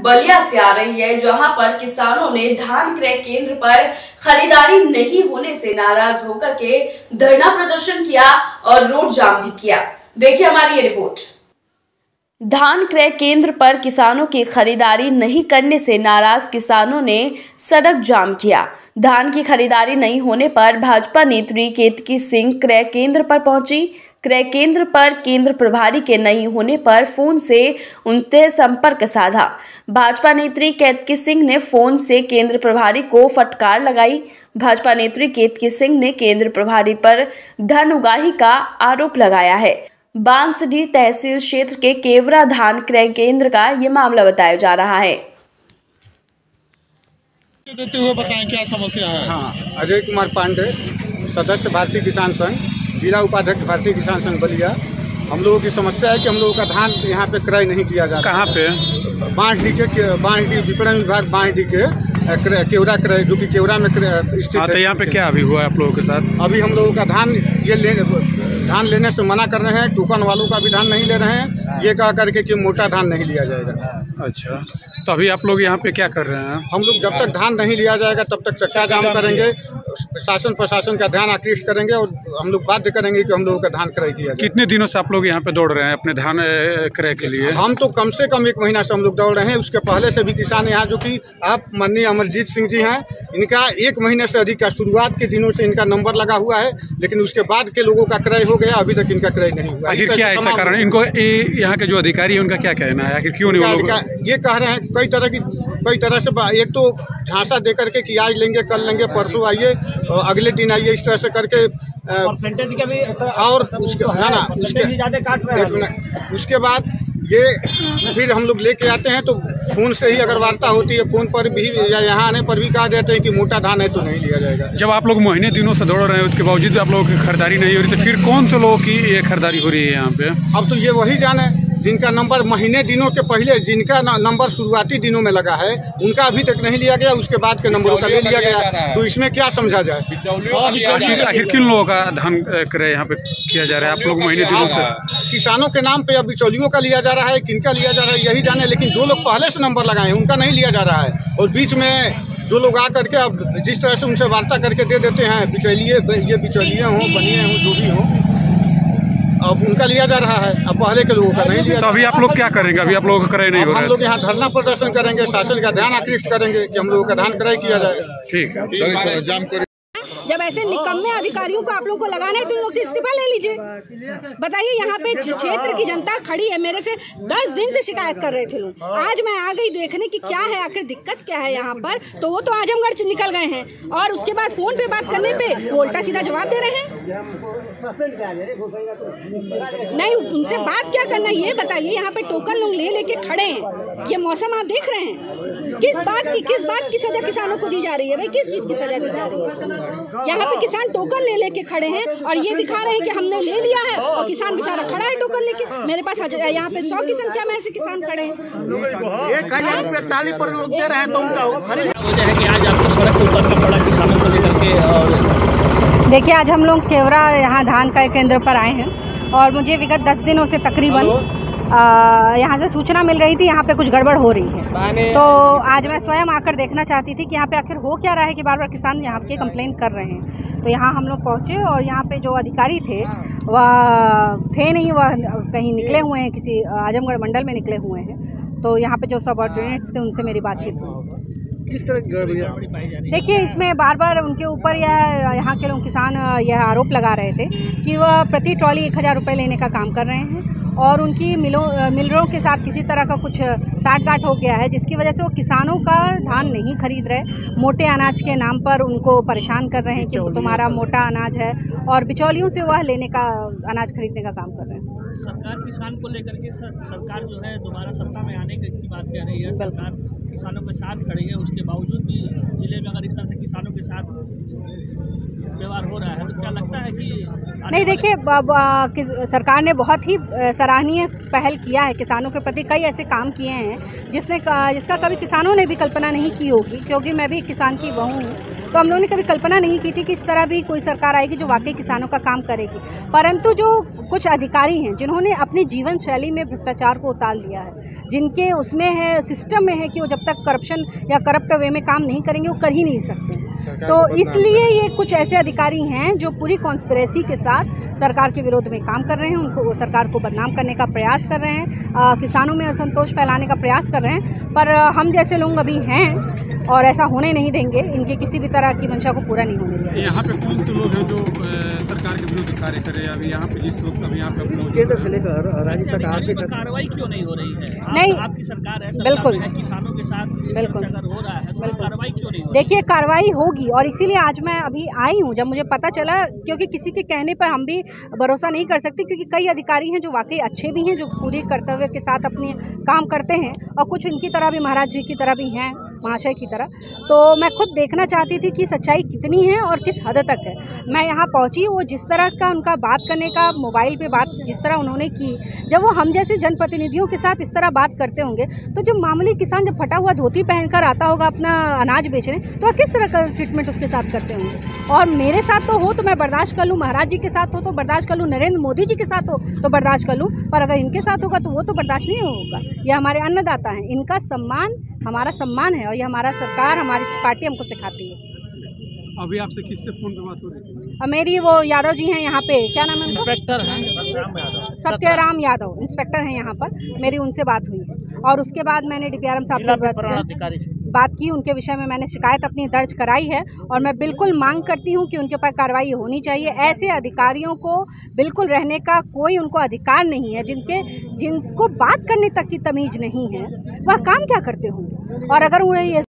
बलिया से आ रही है, जहां पर किसानों ने धान क्रय केंद्र पर खरीदारी नहीं होने से नाराज होकर के धरना प्रदर्शन किया और रोड जाम भी किया। देखिए हमारी ये रिपोर्ट। धान क्रय केंद्र पर किसानों की खरीदारी नहीं करने से नाराज किसानों ने सड़क जाम किया। धान की खरीदारी नहीं होने पर भाजपा नेत्री केतकी सिंह क्रय केंद्र पर पहुंची। क्रय केंद्र पर केंद्र प्रभारी के नहीं होने पर फोन से उनसे संपर्क साधा। भाजपा नेत्री केतकी सिंह ने फोन से केंद्र प्रभारी को फटकार लगाई। भाजपा नेत्री केतकी सिंह ने केंद्र प्रभारी पर धन उगाही का आरोप लगाया है। बांसडीह तहसील क्षेत्र के केवरा धान क्रय केंद्र का ये मामला बताया जा रहा है। देते हुए बताएं क्या समस्या है। हाँ, अजय कुमार पांडे, सदस्य भारतीय किसान संघ, जिला उपाध्यक्ष भारतीय किसान संघ बलिया। हम लोगों की समस्या है कि हम लोगों का धान यहाँ पे क्रय नहीं किया जाता। कहाँ पे? बांसडीह विपणन विभाग बांसडीह के केवरा क्रय, जो कि केवरा में स्थित है। तो यहाँ पे क्या अभी हुआ है आप लोगों के साथ? अभी हम लोगों का धान लेने से मना कर रहे हैं। टोकन वालों का भी धान नहीं ले रहे हैं, ये कह करके कि मोटा धान नहीं लिया जाएगा। अच्छा, तो अभी आप लोग यहाँ पे क्या कर रहे हैं? हम लोग जब तक धान नहीं लिया जाएगा तब तक चक्का जाम करेंगे, शासन प्रशासन का ध्यान आकृष्ट करेंगे और हम लोग बाध्य करेंगे कि हम लोगों का धान क्रय किया जाए। कितने दिनों से आप लोग यहाँ पे दौड़ रहे हैं अपने धान क्रय के लिए? हम तो कम से कम 1 महीना से हम लोग दौड़ रहे हैं। उसके पहले से भी किसान यहाँ, जो कि आप माननीय अमरजीत सिंह जी हैं, इनका 1 महीने से अधिक का शुरुआत के दिनों से इनका नंबर लगा हुआ है, लेकिन उसके बाद के लोगों का क्रय हो गया, अभी तक इनका क्रय नहीं हुआ। आखिर क्या ऐसा कारण है? इनको यहाँ के जो अधिकारी है उनका क्या कहना है, आखिर क्यों नहीं? ये कह रहे हैं कई तरह से, एक तो झांसा दे करके कि आज लेंगे, कल लेंगे, परसों आइए, अगले दिन आइए, इस तरह से करके परसेंटेज का भी और उसके बाद ये फिर हम लोग लेके आते हैं तो फोन से ही अगर वार्ता होती है, फोन पर भी या यहाँ आने पर भी कहा देते हैं कि मोटा धान है तो नहीं लिया जाएगा। जब आप लोग महीने दिनों से दौड़ रहे हैं उसके बावजूद आप लोगों की खरीदारी नहीं हो रही, तो फिर कौन से लोगों की ये खरीदारी हो रही है यहाँ पे? अब तो ये वही जाने जिनका नंबर महीने दिनों के पहले, जिनका नंबर शुरुआती दिनों में लगा है, उनका अभी तक नहीं लिया गया, उसके बाद के नंबरों का ले लिया गया। तो इसमें क्या समझा जाए? आखिर किन लोगों का धान क्रय यहाँ पे किया जा रहा है? आप लोग महीने दिनों से किसानों के नाम पे अब बिचौलियों का लिया जा रहा है, किनका लिया जा रहा है यही जाने, लेकिन जो लोग पहले से नंबर लगाए हैं उनका नहीं लिया जा रहा है। और बीच में जो लोग आ करके अब जिस तरह से उनसे वार्ता करके दे देते हैं, ये बिचौलिए हों, बनिए हों, जो भी हों, अब उनका लिया जा रहा है, अब पहले के लोगों का नहीं लिया। तो अभी आप लोग क्या करेंगे? अभी आप लोगों का क्रय नहीं हो रहा है? हम लोग यहाँ धरना प्रदर्शन करेंगे, शासन का ध्यान आकृष्ट करेंगे कि हम लोगों का धान क्रय किया जाए। ठीक है। जब ऐसे निकम्मे अधिकारियों को आप लोगों को लगाना है तो इन लोग से इस्तीफा ले लीजिए। बताइए, यहाँ पे क्षेत्र की जनता खड़ी है, मेरे से 10 दिन से शिकायत कर रहे थे लोग। आज मैं आ गई देखने की क्या है, आखिर दिक्कत क्या है यहाँ पर। तो वो तो आजमगढ़ से निकल गए हैं और उसके बाद फोन पे बात करने पे वो उल्टा सीधा जवाब दे रहे हैं। नहीं, उनसे बात क्या करना ये बताइए। यहाँ पे टोकन लोग ले लेके खड़े हैं, ये मौसम आप देख रहे हैं। किस बात की सजा किसानों को दी जा रही है? भाई किस चीज की सजा दी जा रही है? यहाँ पे किसान टोकन ले लेके खड़े हैं और ये दिखा रहे हैं कि हमने ले लिया है, और किसान बेचारा खड़ा है टोकन लेके। मेरे पास यहाँ पे 100 की संख्या में ऐसे किसान खड़े हैं। 1000 पर लोग दे रहे हैं तो उनका वजह है कि आज आपको सड़क पर उतरना पड़ा किसानों को लेकर के। और देखिए, आज हम लोग केवरा यहाँ धान क्रय केंद्र पर आए हैं और मुझे विगत 10 दिनों से तकरीबन यहाँ से सूचना मिल रही थी यहाँ पे कुछ गड़बड़ हो रही है। तो आज मैं स्वयं आकर देखना चाहती थी कि यहाँ पे आखिर हो क्या रहा है कि बार बार किसान यहाँ के कंप्लेन कर रहे हैं। तो यहाँ हम लोग पहुँचे और यहाँ पे जो अधिकारी थे वह थे नहीं, वह कहीं निकले हुए हैं, किसी आजमगढ़ मंडल में निकले हुए हैं। तो यहाँ पे जो सबऑर्डिनेट्स थे उनसे मेरी बातचीत हुई। किस तरह की गड़बड़ी? देखिए, इसमें बार बार उनके ऊपर यहाँ के लोग किसान यह आरोप लगा रहे थे कि वह प्रति ट्रॉली 1000 रुपये लेने का काम कर रहे हैं और उनकी मिलरों के साथ किसी तरह का कुछ साठ-गांठ हो गया है, जिसकी वजह से वो किसानों का धान नहीं खरीद रहे। मोटे अनाज के नाम पर उनको परेशान कर रहे हैं कि तुम्हारा मोटा अनाज है, और बिचौलियों से वह लेने का अनाज खरीदने का काम कर रहे हैं। सरकार किसान को लेकर के सरकार जो है दोबारा सत्ता में आने की बात कह रही है। सरकार किसानों के साथ खड़ी है, उसके बावजूद भी जिले में अगर इस तरह से किसानों के साथ व्यवहार हो रहा है, तो क्या लगता है कि नहीं, देखिए सरकार ने बहुत ही सराहनीय पहल किया है किसानों के प्रति। कई ऐसे काम किए हैं जिसका कभी किसानों ने भी कल्पना नहीं की होगी, क्योंकि मैं भी किसान की बहू हूँ, तो हम लोगों ने कभी कल्पना नहीं की थी कि इस तरह भी कोई सरकार आएगी जो वाकई किसानों का काम करेगी। परंतु जो कुछ अधिकारी हैं जिन्होंने अपनी जीवन शैली में भ्रष्टाचार को उतार लिया है, जिनके उसमें है, सिस्टम में है कि वो जब तक करप्शन या करप्ट वे में काम नहीं करेंगे वो कर ही नहीं सकते। तो इसलिए ये कुछ ऐसे अधिकारी हैं जो पूरी कॉन्स्पिरेसी के साथ सरकार के विरोध में काम कर रहे हैं, उनको सरकार को बदनाम करने का प्रयास कर रहे हैं, किसानों में असंतोष फैलाने का प्रयास कर रहे हैं। पर हम जैसे लोग अभी हैं और ऐसा होने नहीं देंगे, इनकी किसी भी तरह की मंशा को पूरा नहीं होने देंगे। यहाँ पे कौन से लोग हैं जो सरकार के विरुद्ध कार्य कर रहे हैं? अभी यहाँ पे जिस लोग अभी यहाँ पे केंद्र से लेकर राज्य तक आपके कार्रवाई क्यों नहीं हो रही है? नहीं, आपकी सरकार है, बिल्कुल है, किसानों के साथ बिल्कुल अगर हो रहा है तो कार्रवाई क्यों नहीं हो रही? देखिए, कार्रवाई होगी और इसीलिए आज मैं अभी आई हूँ जब मुझे पता चला, क्योंकि किसी के कहने पर हम भी भरोसा नहीं कर सकते, क्योंकि कई अधिकारी हैं जो वाकई अच्छे भी हैं, जो पूरी कर्तव्य के साथ अपने काम करते हैं, और कुछ इनकी तरह भी, महाराज जी की तरह भी हैं, महाशय की तरह। तो मैं खुद देखना चाहती थी कि सच्चाई कितनी है और किस हद तक है। मैं यहाँ पहुँची, वो जिस तरह का उनका बात करने का, मोबाइल पे बात जिस तरह उन्होंने की, जब वो हम जैसे जनप्रतिनिधियों के साथ इस तरह बात करते होंगे, तो जो मामूली किसान जब फटा हुआ धोती पहनकर आता होगा अपना अनाज बेचने, तो किस तरह का ट्रीटमेंट उसके साथ करते होंगे। और मेरे साथ तो हो तो मैं बर्दाश्त कर लूँ, महाराज जी के साथ हो तो बर्दाश्त कर लूँ, नरेंद्र मोदी जी के साथ हो तो बर्दाश्त कर लूँ, पर अगर इनके साथ होगा तो वो तो बर्दाश्त नहीं होगा। ये हमारे अन्नदाता हैं, इनका सम्मान हमारा सम्मान है, और ये हमारा सरकार, हमारी पार्टी हमको सिखाती है। अभी आपसे किससे फोन पे बात हो रही है? और मेरी वो यादव जी हैं यहाँ पे, क्या नाम है उनका? इंस्पेक्टर हैं सत्यराम यादव इंस्पेक्टर हैं यहाँ पर, मेरी उनसे बात हुई है। और उसके बाद मैंने डीपीआरएम साहब से बात की, उनके विषय में मैंने शिकायत अपनी दर्ज कराई है, और मैं बिल्कुल मांग करती हूँ कि उनके ऊपर कार्रवाई होनी चाहिए। ऐसे अधिकारियों को बिल्कुल रहने का कोई उनको अधिकार नहीं है, जिनको बात करने तक की तमीज नहीं है, वह काम क्या करते होंगे। और अगर उन्हें ये